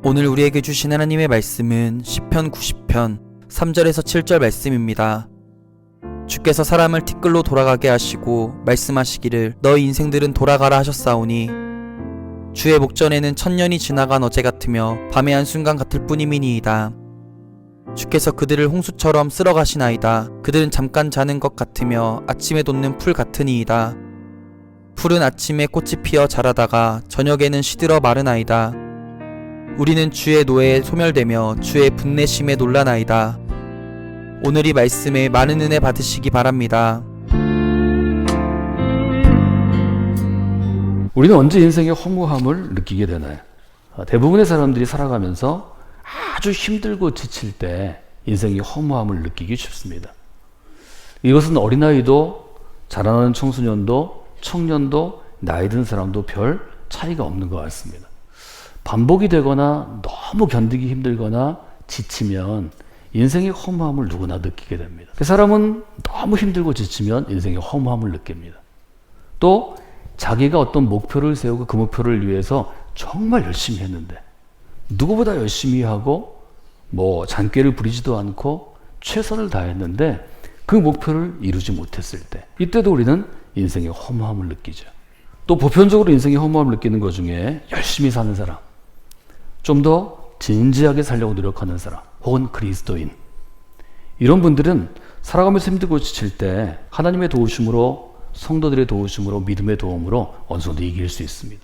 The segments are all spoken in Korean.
오늘 우리에게 주신 하나님의 말씀은 시편 90편 3절에서 7절 말씀입니다. 주께서 사람을 티끌로 돌아가게 하시고 말씀하시기를 너희 인생들은 돌아가라 하셨사오니 주의 목전에는 천년이 지나간 어제 같으며 밤의 한순간 같을 뿐이미니이다. 주께서 그들을 홍수처럼 쓸어 가시나이다. 그들은 잠깐 자는 것 같으며 아침에 돋는 풀 같으니이다. 풀은 아침에 꽃이 피어 자라다가 저녁에는 시들어 마르나이다. 우리는 주의 노예에 소멸되며 주의 분내심에 놀라나이다. 오늘 이 말씀에 많은 은혜 받으시기 바랍니다. 우리는 언제 인생의 허무함을 느끼게 되나요? 대부분의 사람들이 살아가면서 아주 힘들고 지칠 때 인생의 허무함을 느끼기 쉽습니다. 이것은 어린아이도 자라나는 청소년도 청년도 나이 든 사람도 별 차이가 없는 것 같습니다. 반복이 되거나 너무 견디기 힘들거나 지치면 인생의 허무함을 누구나 느끼게 됩니다. 그 사람은 너무 힘들고 지치면 인생의 허무함을 느낍니다. 또 자기가 어떤 목표를 세우고 그 목표를 위해서 정말 열심히 했는데 누구보다 열심히 하고 잔꾀를 부리지도 않고 최선을 다했는데 그 목표를 이루지 못했을 때 이때도 우리는 인생의 허무함을 느끼죠. 또 보편적으로 인생의 허무함을 느끼는 것 중에 열심히 사는 사람, 좀 더 진지하게 살려고 노력하는 사람, 혹은 그리스도인, 이런 분들은 살아가면서 힘들고 지칠 때 하나님의 도우심으로, 성도들의 도우심으로, 믿음의 도움으로 어느 정도 이길 수 있습니다.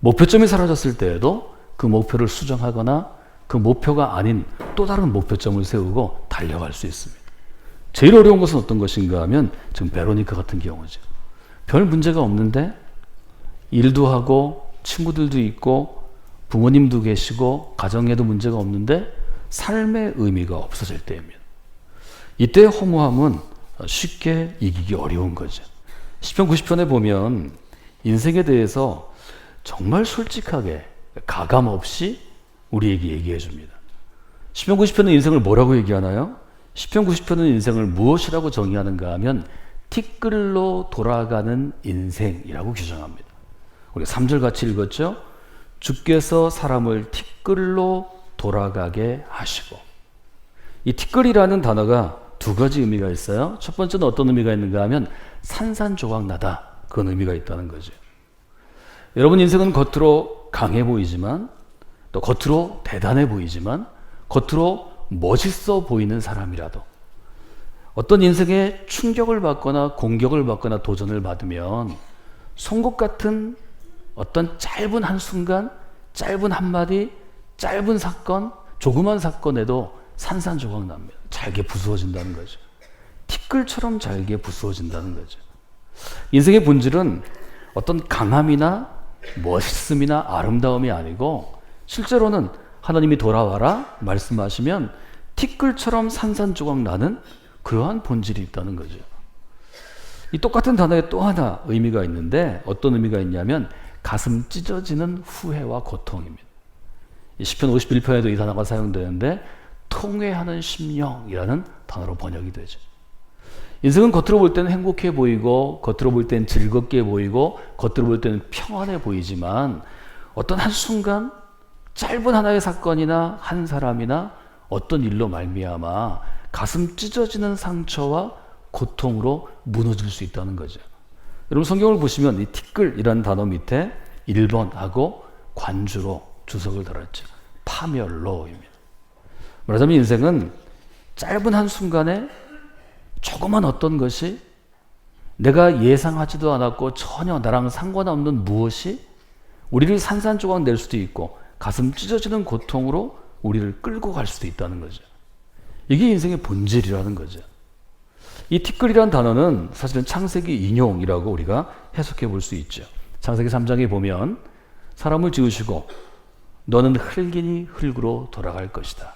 목표점이 사라졌을 때에도 그 목표를 수정하거나 그 목표가 아닌 또 다른 목표점을 세우고 달려갈 수 있습니다. 제일 어려운 것은 어떤 것인가 하면 지금 베로니카 같은 경우죠. 별 문제가 없는데 일도 하고 친구들도 있고 부모님도 계시고 가정에도 문제가 없는데 삶의 의미가 없어질 때입니다. 이때의 허무함은 쉽게 이기기 어려운 거죠. 시편 90편에 보면 인생에 대해서 정말 솔직하게 가감 없이 우리에게 얘기해 줍니다. 시편 90편은 인생을 뭐라고 얘기하나요? 시편 90편은 인생을 무엇이라고 정의하는가 하면 티끌로 돌아가는 인생이라고 규정합니다. 우리 3절 같이 읽었죠? 주께서 사람을 티끌로 돌아가게 하시고. 이 티끌이라는 단어가 두 가지 의미가 있어요. 첫 번째는 어떤 의미가 있는가 하면 산산조각나다, 그런 의미가 있다는 거죠. 여러분 인생은 겉으로 강해 보이지만, 또 겉으로 대단해 보이지만, 겉으로 멋있어 보이는 사람이라도 어떤 인생에 충격을 받거나 공격을 받거나 도전을 받으면 송곳 같은 어떤 짧은 한순간, 짧은 한마디, 짧은 사건, 조그만 사건에도 산산조각 납니다. 잘게 부수어진다는 거죠. 티끌처럼 잘게 부수어진다는 거죠. 인생의 본질은 어떤 강함이나 멋있음이나 아름다움이 아니고 실제로는 하나님이 돌아와라 말씀하시면 티끌처럼 산산조각 나는 그러한 본질이 있다는 거죠. 이 똑같은 단어에 또 하나 의미가 있는데 어떤 의미가 있냐면 가슴 찢어지는 후회와 고통입니다. 시편 51편에도 이 단어가 사용되는데 통회하는 심령이라는 단어로 번역이 되죠. 인생은 겉으로 볼 때는 행복해 보이고 겉으로 볼 때는 즐겁게 보이고 겉으로 볼 때는 평안해 보이지만 어떤 한순간 짧은 하나의 사건이나 한 사람이나 어떤 일로 말미암아 가슴 찢어지는 상처와 고통으로 무너질 수 있다는 거죠. 여러분 성경을 보시면 이 티끌이라는 단어 밑에 1번하고 관주로 주석을 달았죠. 파멸로입니다. 말하자면 인생은 짧은 한순간에 조그만 어떤 것이 내가 예상하지도 않았고 전혀 나랑 상관없는 무엇이 우리를 산산조각 낼 수도 있고 가슴 찢어지는 고통으로 우리를 끌고 갈 수도 있다는 거죠. 이게 인생의 본질이라는 거죠. 이 티끌이라는 단어는 사실은 창세기 인용이라고 우리가 해석해 볼 수 있죠. 창세기 3장에 보면 사람을 지으시고 너는 흙이니 흙으로 돌아갈 것이다.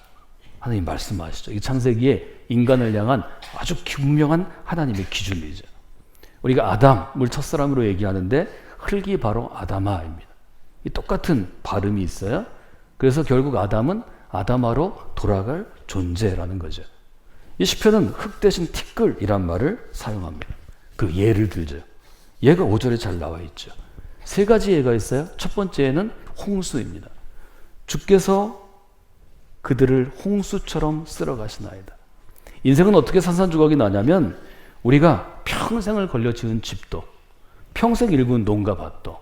하나님 말씀하시죠. 이 창세기에 인간을 향한 아주 분명한 하나님의 기준이죠. 우리가 아담을 첫사람으로 얘기하는데 흙이 바로 아담아입니다. 이 똑같은 발음이 있어요. 그래서 결국 아담은 아담아로 돌아갈 존재라는 거죠. 이 시편은 흙 대신 티끌이란 말을 사용합니다. 그 예를 들죠. 예가 5절에 잘 나와 있죠. 세 가지 예가 있어요. 첫 번째는 홍수입니다. 주께서 그들을 홍수처럼 쓸어가시나이다. 인생은 어떻게 산산조각이 나냐면 우리가 평생을 걸려 지은 집도, 평생 일군 농가 밭도,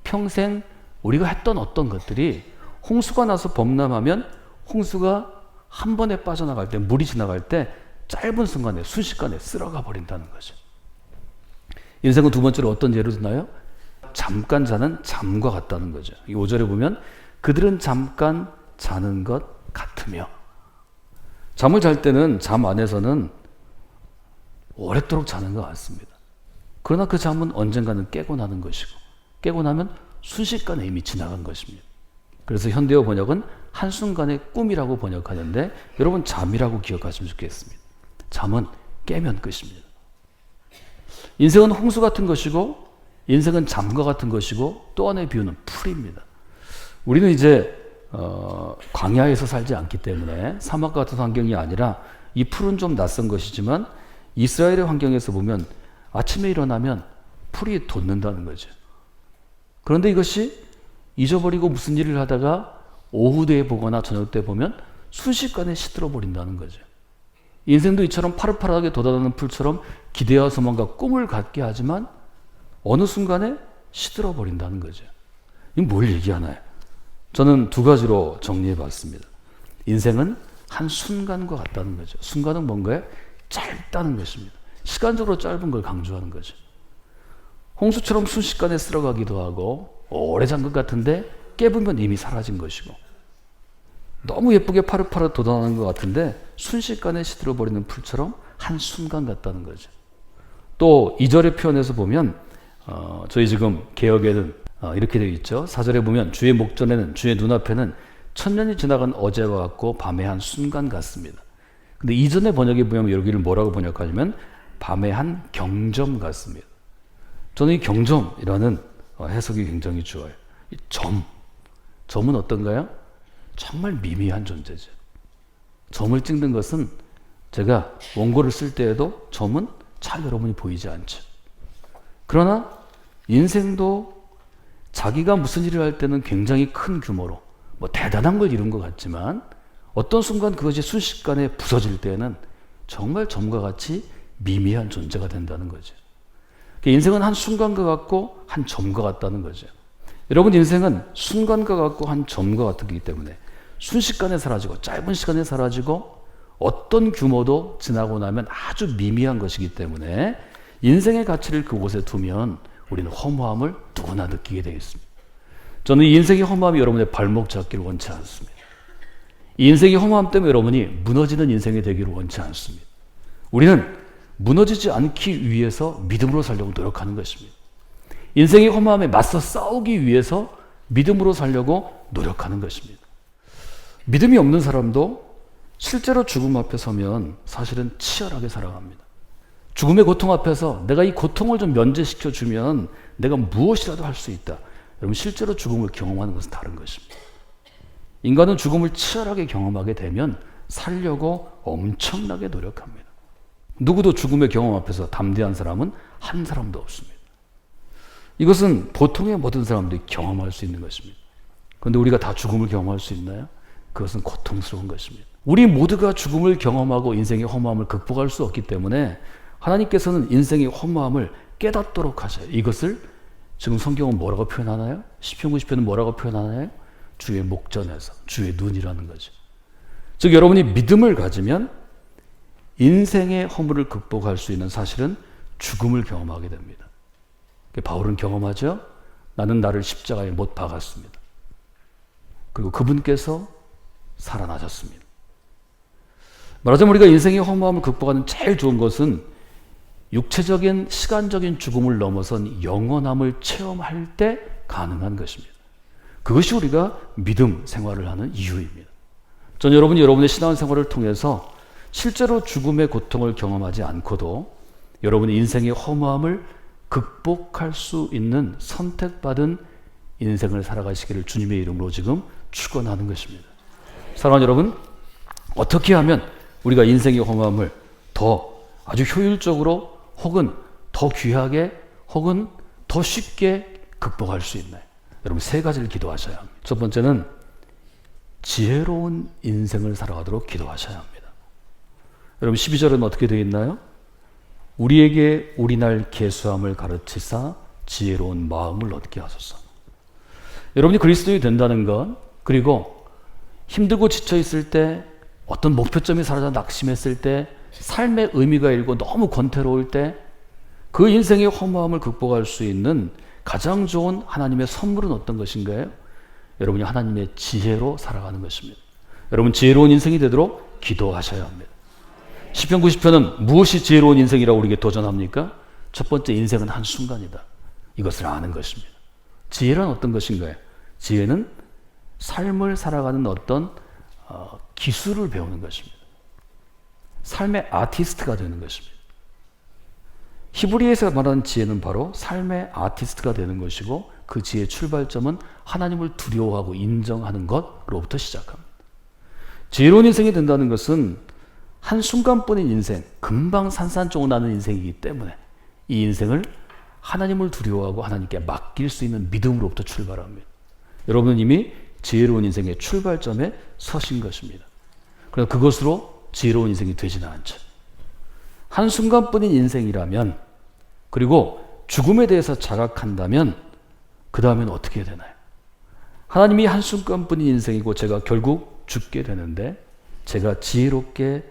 평생 우리가 했던 어떤 것들이 홍수가 나서 범람하면 홍수가 한 번에 빠져나갈 때, 물이 지나갈 때 짧은 순간에, 순식간에 쓸어가 버린다는 거죠. 인생은 두 번째로 어떤 예를 드나요? 잠깐 자는 잠과 같다는 거죠. 이 5절에 보면 그들은 잠깐 자는 것 같으며, 잠을 잘 때는 잠 안에서는 오랫도록 자는 것 같습니다. 그러나 그 잠은 언젠가는 깨고 나는 것이고, 깨고 나면 순식간에 이미 지나간 것입니다. 그래서 현대어 번역은 한순간의 꿈이라고 번역하는데 여러분 잠이라고 기억하시면 좋겠습니다. 잠은 깨면 끝입니다. 인생은 홍수 같은 것이고 인생은 잠과 같은 것이고 또 하나의 비유는 풀입니다. 우리는 이제 광야에서 살지 않기 때문에 사막 같은 환경이 아니라 이 풀은 좀 낯선 것이지만 이스라엘의 환경에서 보면 아침에 일어나면 풀이 돋는다는 거죠. 그런데 이것이 잊어버리고 무슨 일을 하다가 오후 때에 보거나 저녁 때 보면 순식간에 시들어 버린다는 거죠. 인생도 이처럼 파릇파릇하게 돋아나는 풀처럼 기대와 소망과 꿈을 갖게 하지만 어느 순간에 시들어 버린다는 거죠. 이건 뭘 얘기하나요? 저는 두 가지로 정리해 봤습니다. 인생은 한 순간과 같다는 거죠. 순간은 뭔가요? 짧다는 것입니다. 시간적으로 짧은 걸 강조하는 거죠. 홍수처럼 순식간에 쓸어가기도 하고 오래 잔 것 같은데 깨보면 이미 사라진 것이고, 너무 예쁘게 파릇파릇 돋아나는 것 같은데 순식간에 시들어버리는 풀처럼 한순간 같다는 거죠. 또 2절의 표현에서 보면 저희 지금 개역에는 이렇게 되어 있죠. 4절에 보면 주의 목전에는, 주의 눈앞에는 천년이 지나간 어제와 같고 밤의 한 순간 같습니다. 근데 이전의 번역에 보면 여기를 뭐라고 번역하냐면 밤의 한 경점 같습니다. 저는 이 경점이라는 해석이 굉장히 좋아요. 이 점은 어떤가요? 정말 미미한 존재죠. 점을 찍는 것은 제가 원고를 쓸 때에도 점은 잘 여러분이 보이지 않죠. 그러나 인생도 자기가 무슨 일을 할 때는 굉장히 큰 규모로 뭐 대단한 걸 이룬 것 같지만 어떤 순간 그것이 순식간에 부서질 때는 정말 점과 같이 미미한 존재가 된다는 거죠. 인생은 한 순간과 같고 한 점과 같다는 거죠. 여러분 인생은 순간과 같고 한 점과 같기 때문에 순식간에 사라지고 짧은 시간에 사라지고 어떤 규모도 지나고 나면 아주 미미한 것이기 때문에 인생의 가치를 그곳에 두면 우리는 허무함을 누구나 느끼게 되겠습니다. 저는 이 인생의 허무함이 여러분의 발목 잡기를 원치 않습니다. 이 인생의 허무함 때문에 여러분이 무너지는 인생이 되기를 원치 않습니다. 우리는 무너지지 않기 위해서 믿음으로 살려고 노력하는 것입니다. 인생의 허무함에 맞서 싸우기 위해서 믿음으로 살려고 노력하는 것입니다. 믿음이 없는 사람도 실제로 죽음 앞에 서면 사실은 치열하게 살아갑니다. 죽음의 고통 앞에서 내가 이 고통을 좀 면제시켜 주면 내가 무엇이라도 할 수 있다. 여러분 실제로 죽음을 경험하는 것은 다른 것입니다. 인간은 죽음을 치열하게 경험하게 되면 살려고 엄청나게 노력합니다. 누구도 죽음의 경험 앞에서 담대한 사람은 한 사람도 없습니다. 이것은 보통의 모든 사람들이 경험할 수 있는 것입니다. 그런데 우리가 다 죽음을 경험할 수 있나요? 그것은 고통스러운 것입니다. 우리 모두가 죽음을 경험하고 인생의 허무함을 극복할 수 없기 때문에 하나님께서는 인생의 허무함을 깨닫도록 하셔요. 이것을 지금 성경은 뭐라고 표현하나요? 시편 90편은 뭐라고 표현하나요? 주의 목전에서, 주의 눈이라는 거죠. 즉 여러분이 믿음을 가지면 인생의 허물을 극복할 수 있는 사실은 죽음을 경험하게 됩니다. 바울은 경험하죠. 나는 나를 십자가에 못 박았습니다. 그리고 그분께서 살아나셨습니다. 말하자면 우리가 인생의 허무함을 극복하는 제일 좋은 것은 육체적인 시간적인 죽음을 넘어선 영원함을 체험할 때 가능한 것입니다. 그것이 우리가 믿음 생활을 하는 이유입니다. 전 여러분이 여러분의 신앙 생활을 통해서 실제로 죽음의 고통을 경험하지 않고도 여러분의 인생의 허무함을 극복할 수 있는 선택받은 인생을 살아가시기를 주님의 이름으로 지금 축원하는 것입니다. 사랑하는 여러분, 어떻게 하면 우리가 인생의 허무함을 더 아주 효율적으로 혹은 더 귀하게 혹은 더 쉽게 극복할 수 있나요? 여러분 세 가지를 기도하셔야 합니다. 첫 번째는 지혜로운 인생을 살아가도록 기도하셔야 합니다. 여러분 12절은 어떻게 되어 있나요? 우리에게 우리날 계수함을 가르치사 지혜로운 마음을 얻게 하소서. 여러분이 그리스도인이 된다는 것, 그리고 힘들고 지쳐 있을 때, 어떤 목표점이 사라져 낙심했을 때, 삶의 의미가 잃고 너무 권태로울 때, 그 인생의 허무함을 극복할 수 있는 가장 좋은 하나님의 선물은 어떤 것인가요? 여러분이 하나님의 지혜로 살아가는 것입니다. 여러분 지혜로운 인생이 되도록 기도하셔야 합니다. 시편 90편은 무엇이 지혜로운 인생이라고 우리에게 도전합니까? 첫 번째, 인생은 한순간이다. 이것을 아는 것입니다. 지혜란 어떤 것인가요? 지혜는 삶을 살아가는 어떤 기술을 배우는 것입니다. 삶의 아티스트가 되는 것입니다. 히브리에서 말하는 지혜는 바로 삶의 아티스트가 되는 것이고, 그 지혜의 출발점은 하나님을 두려워하고 인정하는 것으로부터 시작합니다. 지혜로운 인생이 된다는 것은 한순간뿐인 인생, 금방 산산조각 나는 인생이기 때문에 이 인생을 하나님을 두려워하고 하나님께 맡길 수 있는 믿음으로부터 출발합니다. 여러분은 이미 지혜로운 인생의 출발점에 서신 것입니다. 그러나 그것으로 지혜로운 인생이 되지는 않죠. 한순간뿐인 인생이라면, 그리고 죽음에 대해서 자각한다면 그 다음엔 어떻게 되나요? 하나님이 한순간뿐인 인생이고 제가 결국 죽게 되는데 제가 지혜롭게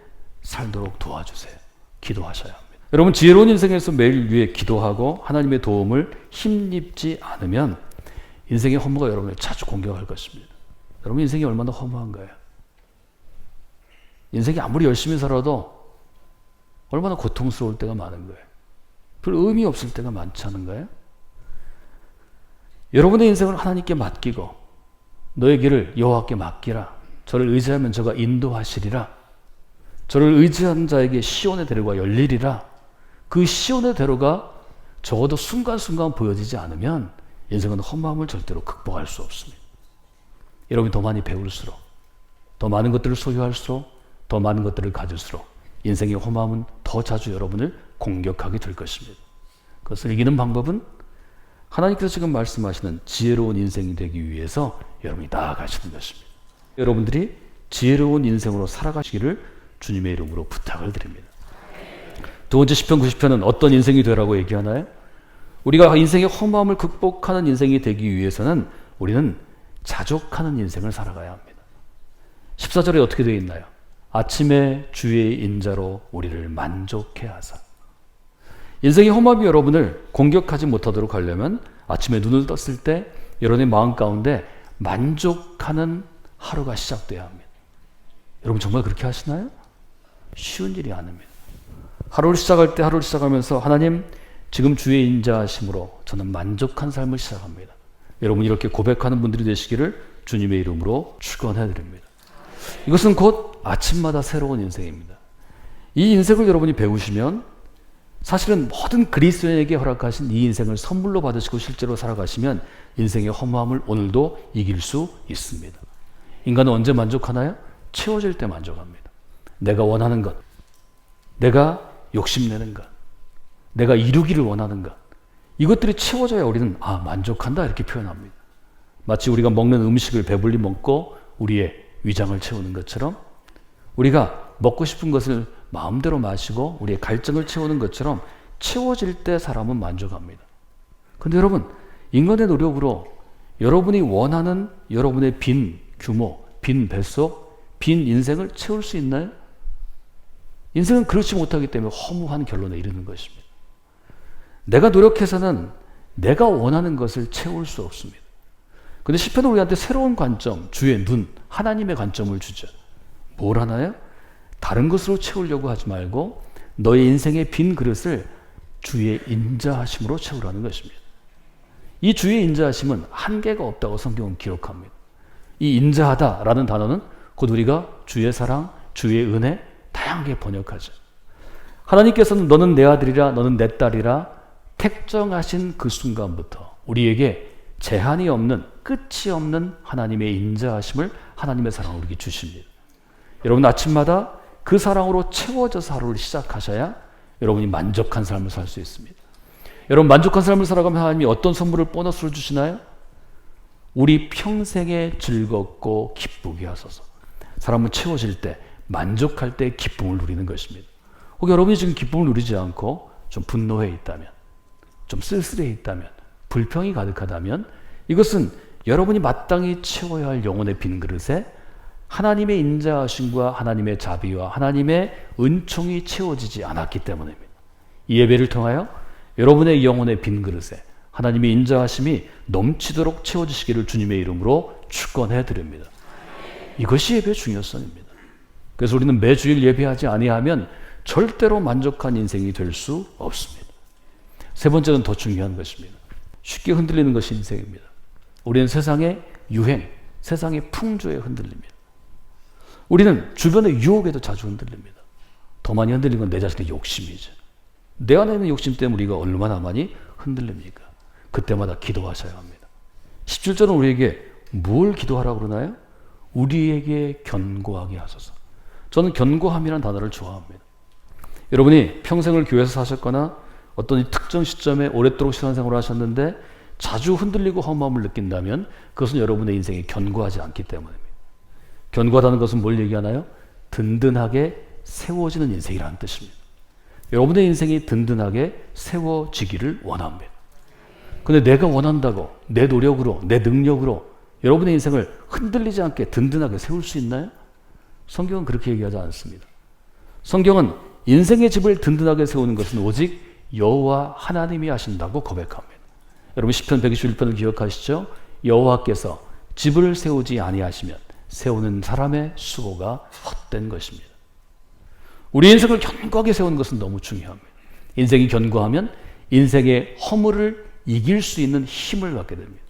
살도록 도와주세요. 기도하셔야 합니다. 여러분 지혜로운 인생에서 매일 위해 기도하고 하나님의 도움을 힘입지 않으면 인생의 허무가 여러분을 자주 공격할 것입니다. 여러분 인생이 얼마나 허무한가요? 인생이 아무리 열심히 살아도 얼마나 고통스러울 때가 많은 거예요. 별 의미 없을 때가 많지 않은가요? 여러분의 인생을 하나님께 맡기고 너의 길을 여호와께 맡기라. 저를 의지하면 저가 인도하시리라. 저를 의지한 자에게 시온의 대로가 열리리라. 그 시온의 대로가 적어도 순간순간 보여지지 않으면 인생은 허무함을 절대로 극복할 수 없습니다. 여러분이 더 많이 배울수록, 더 많은 것들을 소유할수록, 더 많은 것들을 가질수록 인생의 허무함은 더 자주 여러분을 공격하게 될 것입니다. 그것을 이기는 방법은 하나님께서 지금 말씀하시는 지혜로운 인생이 되기 위해서 여러분이 나아가시는 것입니다. 여러분들이 지혜로운 인생으로 살아가시기를 주님의 이름으로 부탁을 드립니다. 두 번째 시편 90편은 어떤 인생이 되라고 얘기하나요? 우리가 인생의 허무함을 극복하는 인생이 되기 위해서는 우리는 자족하는 인생을 살아가야 합니다. 14절에 어떻게 되어 있나요? 아침에 주의 인자로 우리를 만족해 하사. 인생의 허무함이 여러분을 공격하지 못하도록 하려면 아침에 눈을 떴을 때 여러분의 마음 가운데 만족하는 하루가 시작돼야 합니다. 여러분 정말 그렇게 하시나요? 쉬운 일이 아닙니다. 하루를 시작할 때 하루를 시작하면서 하나님 지금 주의 인자하심으로 저는 만족한 삶을 시작합니다. 여러분 이렇게 고백하는 분들이 되시기를 주님의 이름으로 축원해 드립니다. 이것은 곧 아침마다 새로운 인생입니다. 이 인생을 여러분이 배우시면 사실은 모든 그리스도인에게 허락하신 이 인생을 선물로 받으시고 실제로 살아가시면 인생의 허무함을 오늘도 이길 수 있습니다. 인간은 언제 만족하나요? 채워질 때 만족합니다. 내가 원하는 것, 내가 욕심내는 것, 내가 이루기를 원하는 것, 이것들이 채워져야 우리는 만족한다 이렇게 표현합니다. 마치 우리가 먹는 음식을 배불리 먹고 우리의 위장을 채우는 것처럼 우리가 먹고 싶은 것을 마음대로 마시고 우리의 갈증을 채우는 것처럼 채워질 때 사람은 만족합니다. 그런데 여러분, 인간의 노력으로 여러분이 원하는 여러분의 빈 규모, 빈 뱃속, 빈 인생을 채울 수 있나요? 인생은 그렇지 못하기 때문에 허무한 결론에 이르는 것입니다. 내가 노력해서는 내가 원하는 것을 채울 수 없습니다. 그런데 시편은 우리한테 새로운 관점, 주의 눈, 하나님의 관점을 주죠. 뭘 하나요? 다른 것으로 채우려고 하지 말고 너의 인생의 빈 그릇을 주의 인자하심으로 채우라는 것입니다. 이 주의 인자하심은 한계가 없다고 성경은 기록합니다. 이 인자하다라는 단어는 곧 우리가 주의 사랑, 주의 은혜 다양하게 번역하죠. 하나님께서는 너는 내 아들이라 너는 내 딸이라 택정하신 그 순간부터 우리에게 제한이 없는 끝이 없는 하나님의 인자하심을 하나님의 사랑을 우리에게 주십니다. 여러분 아침마다 그 사랑으로 채워져서 하루를 시작하셔야 여러분이 만족한 삶을 살 수 있습니다. 여러분 만족한 삶을 살아가면 하나님이 어떤 선물을 보너스로 주시나요? 우리 평생에 즐겁고 기쁘게 하소서. 사람은 채워질 때, 만족할 때 기쁨을 누리는 것입니다. 혹 여러분이 지금 기쁨을 누리지 않고 좀 분노해 있다면, 좀 쓸쓸해 있다면, 불평이 가득하다면 이것은 여러분이 마땅히 채워야 할 영혼의 빈 그릇에 하나님의 인자하심과 하나님의 자비와 하나님의 은총이 채워지지 않았기 때문입니다. 이 예배를 통하여 여러분의 영혼의 빈 그릇에 하나님의 인자하심이 넘치도록 채워지시기를 주님의 이름으로 축원해 드립니다. 이것이 예배의 중요성입니다. 그래서 우리는 매주일 예배하지 아니하면 절대로 만족한 인생이 될 수 없습니다. 세 번째는 더 중요한 것입니다. 쉽게 흔들리는 것이 인생입니다. 우리는 세상의 유행, 세상의 풍조에 흔들립니다. 우리는 주변의 유혹에도 자주 흔들립니다. 더 많이 흔들리는 건 내 자신의 욕심이죠. 내 안에 있는 욕심 때문에 우리가 얼마나 많이 흔들립니까? 그때마다 기도하셔야 합니다. 17절은 우리에게 뭘 기도하라고 그러나요? 우리에게 견고하게 하소서. 저는 견고함이라는 단어를 좋아합니다. 여러분이 평생을 교회에서 사셨거나 어떤 특정 시점에 오랫도록 신앙생활을 하셨는데 자주 흔들리고 허무함을 느낀다면 그것은 여러분의 인생이 견고하지 않기 때문입니다. 견고하다는 것은 뭘 얘기하나요? 든든하게 세워지는 인생이라는 뜻입니다. 여러분의 인생이 든든하게 세워지기를 원합니다. 근데 내가 원한다고 내 노력으로 내 능력으로 여러분의 인생을 흔들리지 않게 든든하게 세울 수 있나요? 성경은 그렇게 얘기하지 않습니다. 성경은 인생의 집을 든든하게 세우는 것은 오직 여호와 하나님이 하신다고 고백합니다. 여러분 시편 121편을 기억하시죠? 여호와께서 집을 세우지 아니하시면 세우는 사람의 수고가 헛된 것입니다. 우리 인생을 견고하게 세우는 것은 너무 중요합니다. 인생이 견고하면 인생의 허물을 이길 수 있는 힘을 갖게 됩니다.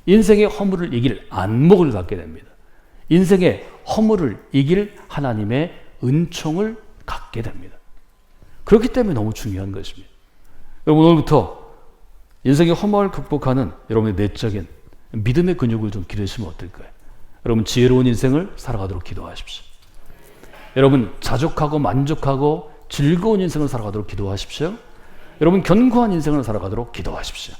인생의 허물을 이길 안목을 갖게 됩니다. 인생의 허물을 이길 하나님의 은총을 갖게 됩니다. 그렇기 때문에 너무 중요한 것입니다. 여러분 오늘부터 인생의 허물을 극복하는 여러분의 내적인 믿음의 근육을 좀 기르시면 어떨까요? 여러분 지혜로운 인생을 살아가도록 기도하십시오. 여러분 자족하고 만족하고 즐거운 인생을 살아가도록 기도하십시오. 여러분 견고한 인생을 살아가도록 기도하십시오.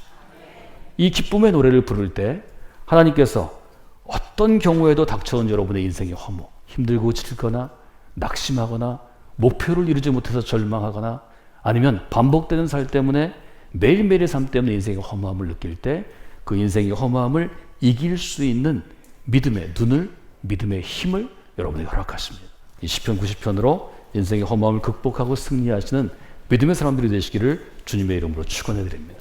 이 기쁨의 노래를 부를 때 하나님께서 어떤 경우에도 닥쳐온 여러분의 인생의 허무, 힘들고 지칠거나 낙심하거나 목표를 이루지 못해서 절망하거나 아니면 반복되는 삶 때문에 매일매일의 삶 때문에 인생의 허무함을 느낄 때 그 인생의 허무함을 이길 수 있는 믿음의 눈을, 믿음의 힘을 여러분에게 허락하십니다. 이 시편 90편으로 인생의 허무함을 극복하고 승리하시는 믿음의 사람들이 되시기를 주님의 이름으로 축원해 드립니다.